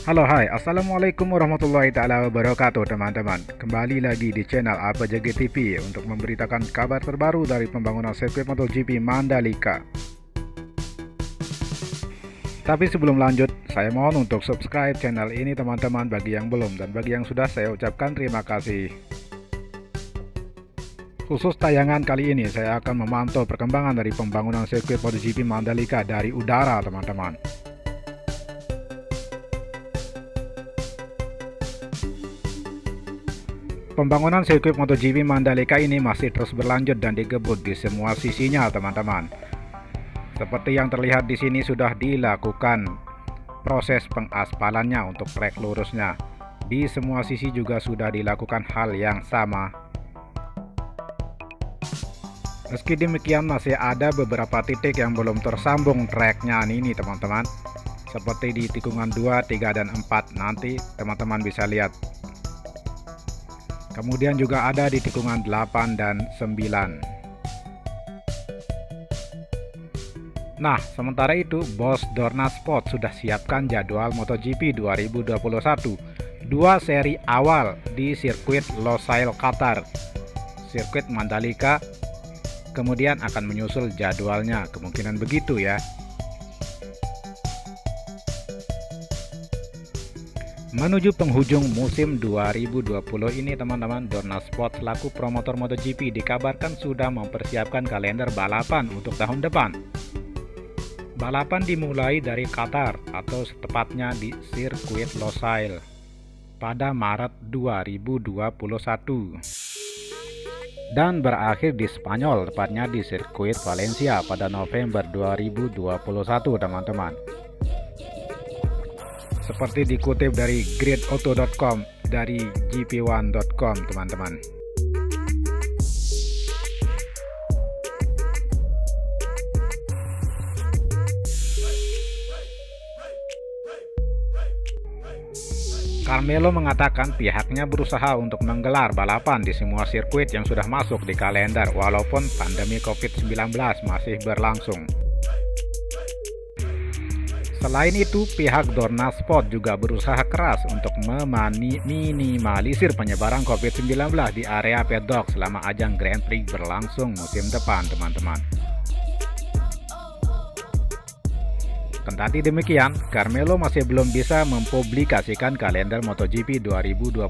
Halo, hai, assalamualaikum warahmatullahi taala wabarakatuh teman-teman. Kembali lagi di channel Apa JG TV untuk memberitakan kabar terbaru dari pembangunan sirkuit MotoGP Mandalika. Tapi sebelum lanjut, saya mohon untuk subscribe channel ini teman-teman bagi yang belum, dan bagi yang sudah saya ucapkan terima kasih. Khusus tayangan kali ini saya akan memantau perkembangan dari pembangunan sirkuit MotoGP Mandalika dari udara teman-teman. Pembangunan sirkuit MotoGP Mandalika ini masih terus berlanjut dan digebut di semua sisinya teman-teman. Seperti yang terlihat di sini sudah dilakukan proses pengaspalannya untuk trek lurusnya. Di semua sisi juga sudah dilakukan hal yang sama. Meski demikian masih ada beberapa titik yang belum tersambung treknya ini teman-teman. Seperti di tikungan 2, 3, dan 4 nanti teman-teman bisa lihat. Kemudian juga ada di tikungan 8 dan 9. Nah, sementara itu Bos Dorna Sport sudah siapkan jadwal MotoGP 2021 dua seri awal di sirkuit Losail Qatar, sirkuit Mandalika. Kemudian akan menyusul jadwalnya, kemungkinan begitu ya. Menuju penghujung musim 2020 ini teman-teman, Dorna Sport selaku promotor MotoGP dikabarkan sudah mempersiapkan kalender balapan untuk tahun depan. Balapan dimulai dari Qatar atau tepatnya di sirkuit Losail pada Maret 2021 dan berakhir di Spanyol, tepatnya di sirkuit Valencia pada November 2021 teman-teman. Seperti dikutip dari gridauto.com dari gp1.com teman-teman. Carmelo mengatakan pihaknya berusaha untuk menggelar balapan di semua sirkuit yang sudah masuk di kalender walaupun pandemi COVID-19 masih berlangsung. Selain itu, pihak Dorna Sport juga berusaha keras untuk meminimalisir penyebaran COVID-19 di area paddock selama ajang Grand Prix berlangsung musim depan, teman-teman. Kendati demikian, Carmelo masih belum bisa mempublikasikan kalender MotoGP 2021.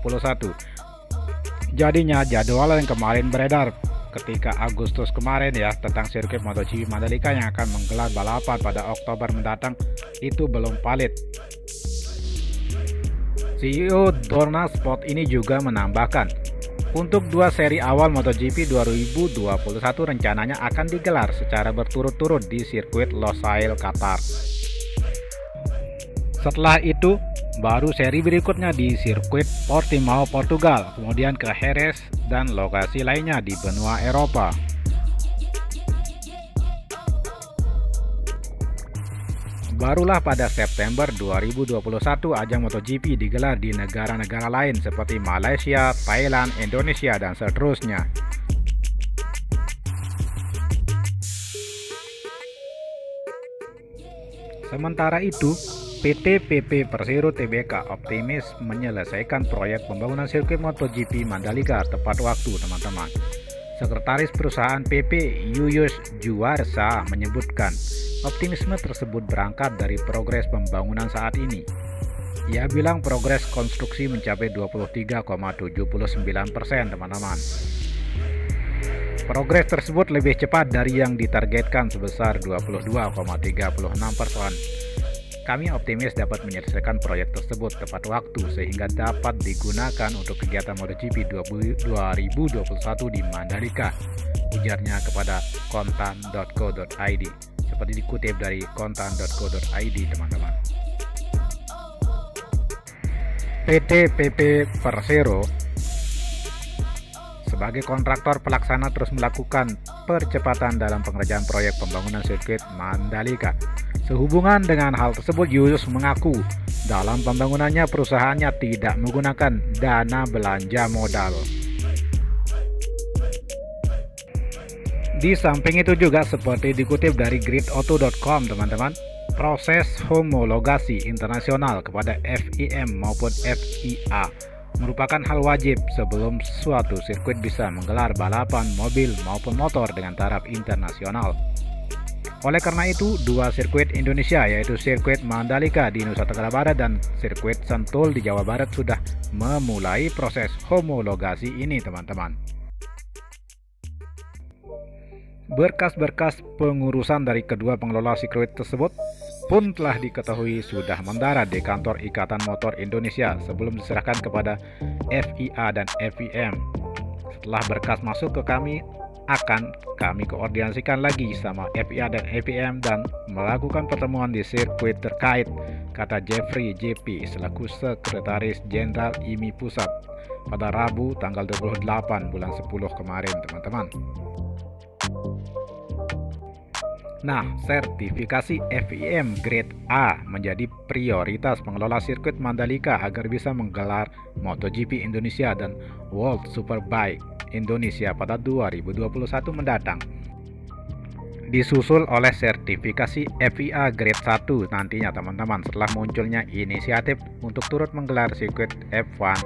Jadinya jadwal yang kemarin beredar ketika Agustus kemarin ya tentang sirkuit MotoGP Mandalika yang akan menggelar balapan pada Oktober mendatang itu belum valid. CEO Dorna Sport ini juga menambahkan, untuk dua seri awal MotoGP 2021 rencananya akan digelar secara berturut-turut di sirkuit Losail Qatar. Setelah itu baru seri berikutnya di sirkuit Portimao Portugal, kemudian ke Jerez dan lokasi lainnya di benua Eropa. Barulah pada September 2021 ajang MotoGP digelar di negara-negara lain seperti Malaysia, Thailand, Indonesia, dan seterusnya. Sementara itu, PT PP Persero Tbk optimis menyelesaikan proyek pembangunan sirkuit MotoGP Mandalika tepat waktu teman-teman. Sekretaris perusahaan PP Yuyus Juarsa menyebutkan optimisme tersebut berangkat dari progres pembangunan saat ini. Ia bilang progres konstruksi mencapai 23,79% teman-teman. Progres tersebut lebih cepat dari yang ditargetkan sebesar 22,36%. Kami optimis dapat menyelesaikan proyek tersebut tepat waktu sehingga dapat digunakan untuk kegiatan MotoGP 2021 di Mandalika, ujarnya kepada kontan.co.id. Seperti dikutip dari kontan.co.id teman-teman. PT PP Persero sebagai kontraktor pelaksana terus melakukan percepatan dalam pengerjaan proyek pembangunan sirkuit Mandalika. Sehubungan dengan hal tersebut, Yuyus mengaku dalam pembangunannya perusahaannya tidak menggunakan dana belanja modal. Di samping itu juga seperti dikutip dari gridauto.com teman-teman, Proses homologasi internasional kepada FIM maupun FIA merupakan hal wajib sebelum suatu sirkuit bisa menggelar balapan mobil maupun motor dengan taraf internasional. Oleh karena itu, dua sirkuit Indonesia yaitu sirkuit Mandalika di Nusa Tenggara Barat dan sirkuit Sentul di Jawa Barat sudah memulai proses homologasi ini, teman-teman. Berkas-berkas pengurusan dari kedua pengelola sirkuit tersebut pun telah diketahui sudah mendarat di kantor Ikatan Motor Indonesia sebelum diserahkan kepada FIA dan FIM. Setelah berkas masuk ke kami, akan kami koordinasikan lagi sama FIA dan FIM dan melakukan pertemuan di sirkuit terkait, kata Jeffrey JP selaku Sekretaris Jenderal IMI Pusat pada Rabu tanggal 28 bulan 10 kemarin, teman-teman. Nah, sertifikasi FIM Grade A menjadi prioritas pengelola sirkuit Mandalika agar bisa menggelar MotoGP Indonesia dan World Superbike Indonesia pada 2021 mendatang. Disusul oleh sertifikasi FIA Grade 1 nantinya, teman-teman, setelah munculnya inisiatif untuk turut menggelar sirkuit F1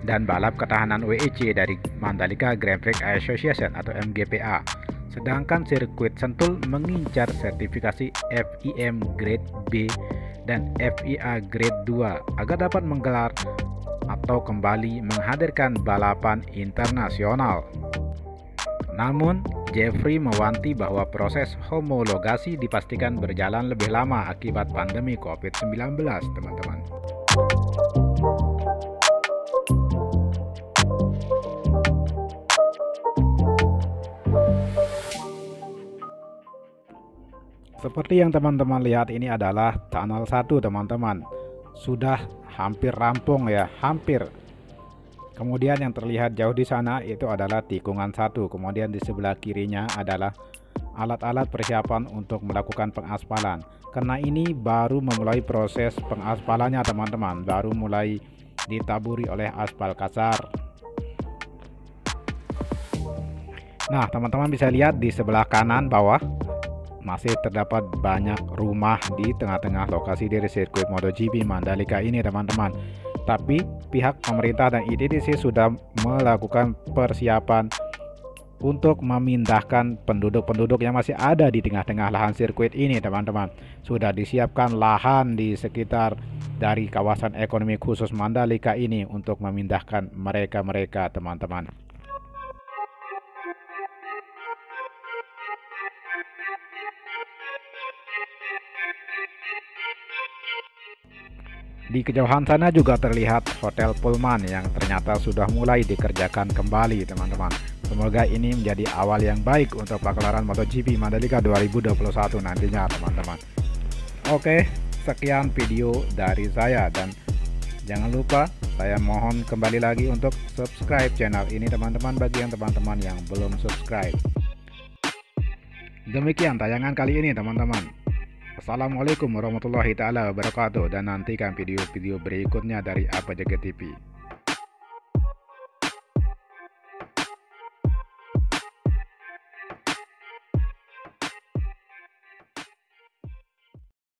dan balap ketahanan WEC dari Mandalika Grand Prix Association atau MGPA. Sedangkan sirkuit Sentul mengincar sertifikasi FIM Grade B dan FIA Grade 2 agar dapat menggelar atau kembali menghadirkan balapan internasional. Namun, Jeffrey mewanti bahwa proses homologasi dipastikan berjalan lebih lama akibat pandemi COVID-19, teman-teman. Seperti yang teman-teman lihat, ini adalah tunnel 1, teman-teman. Sudah hampir rampung ya, hampir. Kemudian yang terlihat jauh di sana itu adalah tikungan 1. Kemudian di sebelah kirinya adalah alat-alat persiapan untuk melakukan pengaspalan. Karena ini baru memulai proses pengaspalannya, teman-teman. Baru mulai ditaburi oleh aspal kasar. Nah, teman-teman bisa lihat di sebelah kanan bawah masih terdapat banyak rumah di tengah-tengah lokasi dari sirkuit MotoGP Mandalika ini, teman-teman. Tapi pihak pemerintah dan ITDC sudah melakukan persiapan untuk memindahkan penduduk-penduduk yang masih ada di tengah-tengah lahan sirkuit ini, teman-teman. Sudah disiapkan lahan di sekitar dari kawasan ekonomi khusus Mandalika ini untuk memindahkan mereka-mereka, teman-teman. Di kejauhan sana juga terlihat Hotel Pullman yang ternyata sudah mulai dikerjakan kembali, teman-teman. Semoga ini menjadi awal yang baik untuk pagelaran MotoGP Mandalika 2021 nantinya, teman-teman. Oke, sekian video dari saya dan jangan lupa saya mohon kembali lagi untuk subscribe channel ini, teman-teman, bagi yang teman-teman yang belum subscribe. Demikian tayangan kali ini, teman-teman. Assalamualaikum warahmatullahi taala wabarakatuh, dan nantikan video-video berikutnya dari APJG TV.